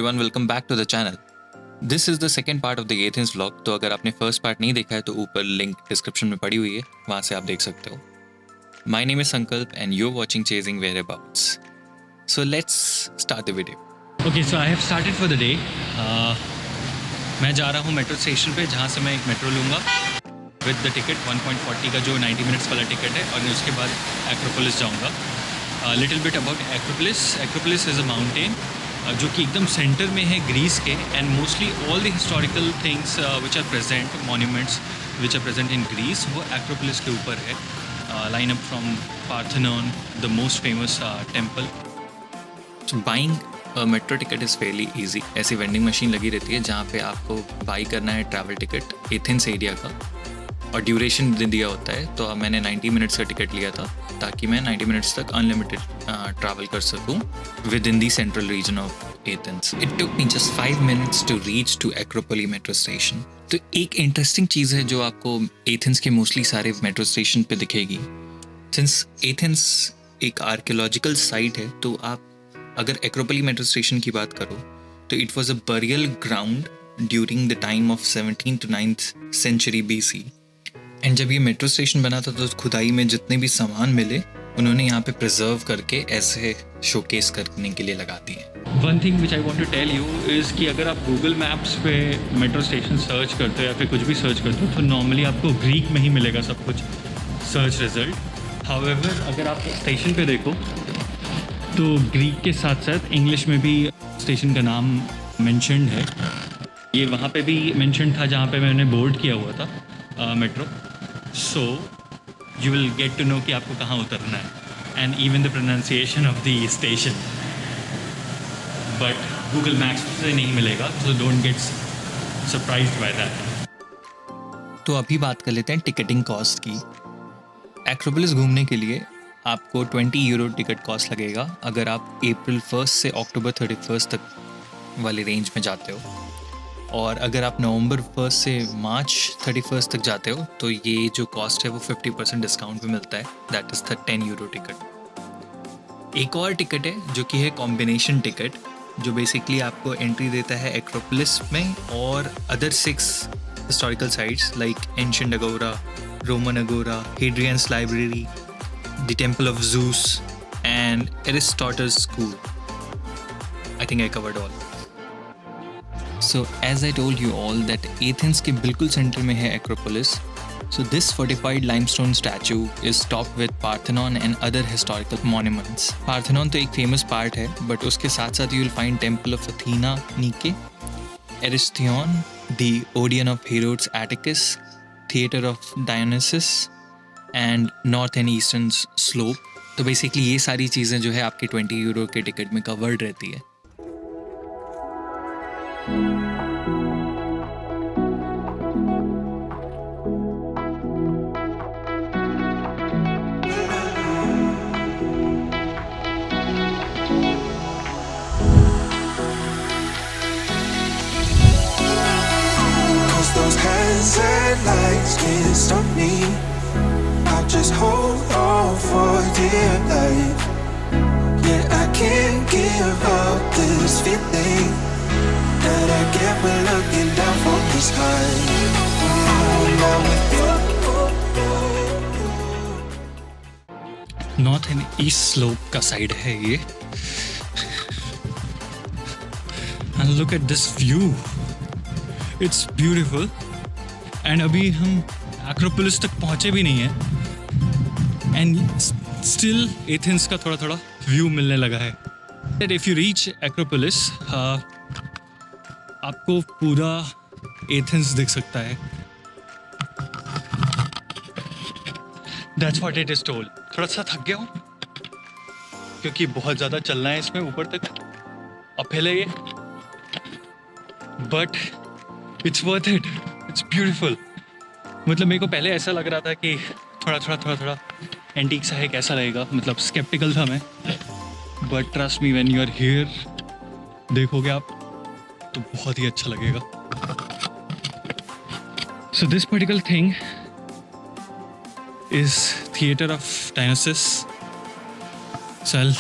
everyone, welcome back to the channel. This is the second part of the Athens vlog. तो अगर आपने first part नहीं देखा है तो ऊपर लिंक डिस्क्रिप्शन में पड़ी हुई है, वहाँ से आप देख सकते हो. My name is Sankalp and you're watching Chasing Whereabouts. So let's start the video. Okay, so I have started for the day. मैं जा रहा हूँ मेट्रो स्टेशन पे, जहाँ से मैं एक मेट्रो लूँगा विद द टिकट 1.40 का जो 90 मिनट्स वाला टिकट है, और उसके बाद एक्रोपोलिस जाऊँगा. Little bit about Acropolis. Acropolis is a mountain जो कि एकदम सेंटर में है ग्रीस के, and mostly all the historical things which are present, monuments which are present in Greece, वो एक्रोपोलिस के ऊपर है. Line up from Parthenon, the most famous temple. So buying a metro ticket is fairly easy. ऐसी vending machine लगी रहती है जहाँ पे आपको बाई करना है ट्रैवल टिकट एथेंस एरिया का, और ड्यूरेशन दिया होता है. तो मैंने 90 मिनट्स का टिकट लिया था ताकि मैं 90 मिनट्स तक अनलिमिटेड ट्रैवल कर सकूँ within the central region of Athens. It took me just 5 minutes to reach to Akropoli metro station. तो एक इंटरेस्टिंग चीज़ है जो आपको एथेंस के मोस्टली सारे मेट्रो स्टेशन पे दिखेगी. सिंस एथेंस एक आर्कियोलॉजिकल साइट है, तो आप अगर एक्रोपोली मेट्रो स्टेशन की बात करो तो it was a burial ground during the time of 17th to 9th century BC. And जब ये मेट्रो स्टेशन बना था तो खुदाई में जितने भी सामान मिले उन्होंने यहाँ पे प्रिजर्व करके ऐसे शोकेस करने के लिए लगा दिए. One thing which I want to tell you is कि अगर आप गूगल मैप्स पे मेट्रो स्टेशन सर्च करते हो या फिर कुछ भी सर्च करते हो तो नॉर्मली आपको ग्रीक में ही मिलेगा सब कुछ सर्च रिजल्ट. हाउएवर अगर आप स्टेशन पे देखो तो ग्रीक के साथ साथ इंग्लिश में भी स्टेशन का नाम मेंशन्ड है. ये वहाँ पे भी मेंशन था जहाँ पे मैंने बोर्ड किया हुआ था metro. So you will get to know कि आपको कहाँ उतरना है, and even the pronunciation of the station. But Google Maps से नहीं मिलेगा, so don't get surprised by that. तो अभी बात कर लेते हैं टिकटिंग कॉस्ट की. एक्रोपोलिस घूमने के लिए आपको 20 यूरो टिकट कॉस्ट लगेगा अगर आप अप्रैल 1 से अक्टूबर 31 तक वाले रेंज में जाते हो, और अगर आप नवंबर 1 से मार्च 31 तक जाते हो तो ये जो कॉस्ट है वो 50% डिस्काउंट पे मिलता है. That is 10 euro ticket. एक और टिकट है जो कि है कॉम्बिनेशन टिकट, जो बेसिकली आपको एंट्री देता है एक्रोपोलिस में और other 6 historical sites like ancient अगोरा, रोमन अगोरा, हेड्रियंस library, the temple of Zeus and Aristotle's school. I think I covered all. So as I told you all that Athens के बिल्कुल सेंटर में है Acropolis. So this fortified limestone statue is topped with Parthenon and other historical monuments. Parthenon तो एक famous part है, but उसके साथ साथ you will find temple of Athena, Nike, Aristion, the Odeon of Herodes Atticus, theater of Dionysus and north and eastern slope. तो basically ये सारी चीज़ें जो है आपके 20 यूरो के टिकट में कवर्ड रहती है. Those hands and lights can't stop me. I'll just hold on for dear life. Yeah, I can't give up this feeling that I get when looking down from the sky. Now with you. North and east slope का side है ये. And look at this view, it's beautiful. And अभी हम Acropolis तक पहुँचे भी नहीं हैं, एंड स्टिल एथेंस का थोड़ा थोड़ा व्यू मिलने लगा है. That if you reach Acropolis आपको पूरा एथेंस दिख सकता है. That's what it is told. थोड़ा सा थक गया हूँ क्योंकि बहुत ज़्यादा चलना है इसमें ऊपर तक, अपहिल है ये, but it's worth it. It's beautiful. मतलब मेरे को पहले ऐसा लग रहा था कि थोड़ा एंटीक सा है, कैसा लगेगा, मतलब स्केप्टिकल था मैं. But trust me, when you are here देखोगे आप तो बहुत ही अच्छा लगेगा. So this particular thing is theatre of Dionysus. So I'll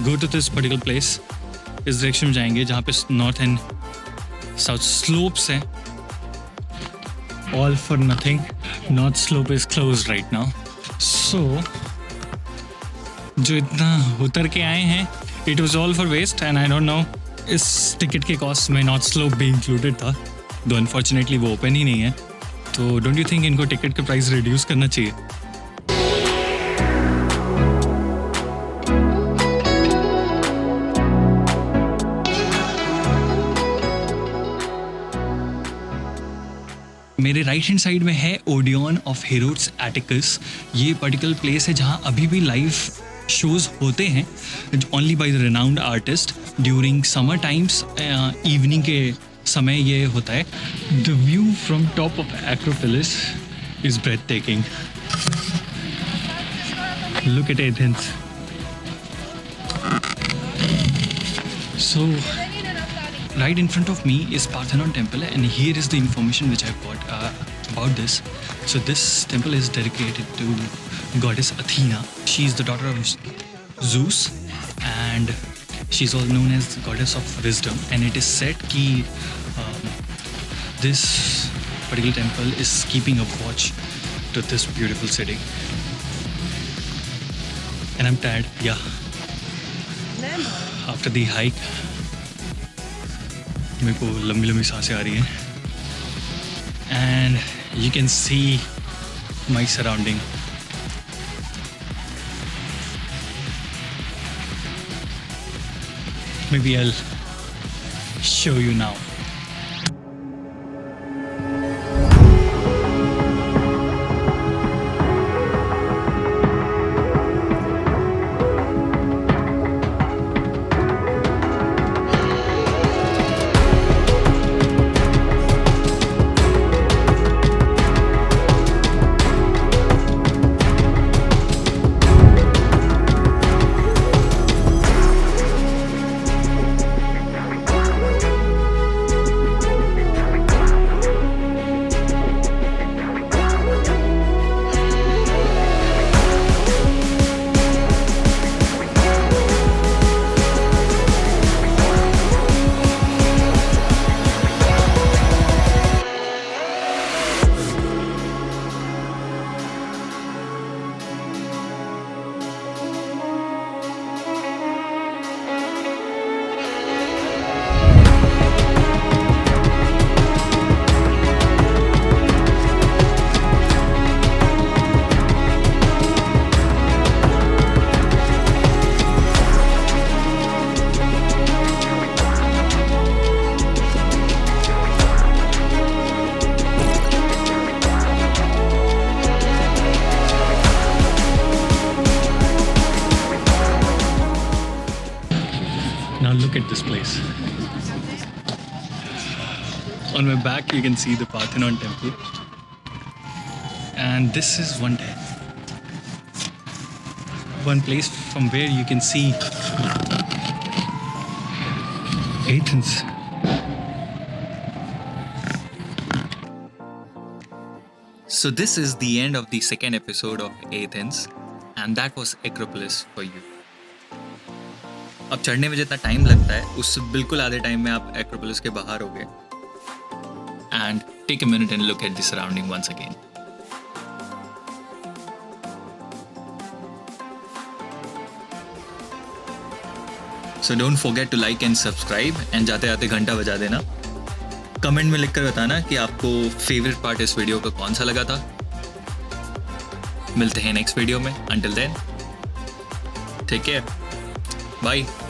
go to this particular place. इस डायरेक्शन में जाएंगे जहाँ पे नॉर्थ एंड साउथ स्लोप्स हैं. All for nothing, north slope is close right now. So जो इतना उतर के आए हैं, it was all for waste. And I don't know इस टिकट के कॉस्ट में नॉर्थ स्लोप भी इंक्लूडेड था, तो अनफॉर्चुनेटली वो ओपन ही नहीं है. तो डोंट यू थिंक इनको टिकट का प्राइस रिड्यूस करना चाहिए? मेरे राइट हैंड साइड में है ओडियन ऑफ हेरोड्स एटिकस. ये पर्टिकुलर प्लेस है जहाँ अभी भी लाइव शोज होते हैं only by the renowned artist during summer times. Evening के समय ये होता है. The view from top of Acropolis is breath taking. Look at Athens. So right in front of me is Parthenon temple, and here is the information which I've got about this. So this temple is dedicated to goddess Athena. She is the daughter of Zeus, and she's also known as the goddess of wisdom. And it is said that this particular temple is keeping a watch to this beautiful city. And I'm tired, yeah. After the hike, मेरे को लंबी लंबी सांसें आ रही हैं. And you can see my surrounding. Maybe I show you now. Now look at this place. On my back you can see the Parthenon temple. And this is one place from where you can see Athens. So this is the end of the second episode of Athens, and that was Acropolis for you. अब चढ़ने में जितना time लगता है उससे बिल्कुल आधे time में आप एक्रोपोलिस के बाहर हो गए. And take a minute and look at the surrounding once again. So don't forget to like and subscribe, and जाते जाते घंटा बजा देना. कमेंट में लिखकर बताना कि आपको फेवरेट पार्ट इस वीडियो का कौन सा लगा था. मिलते हैं नेक्स्ट वीडियो में. Until then take care. Bye.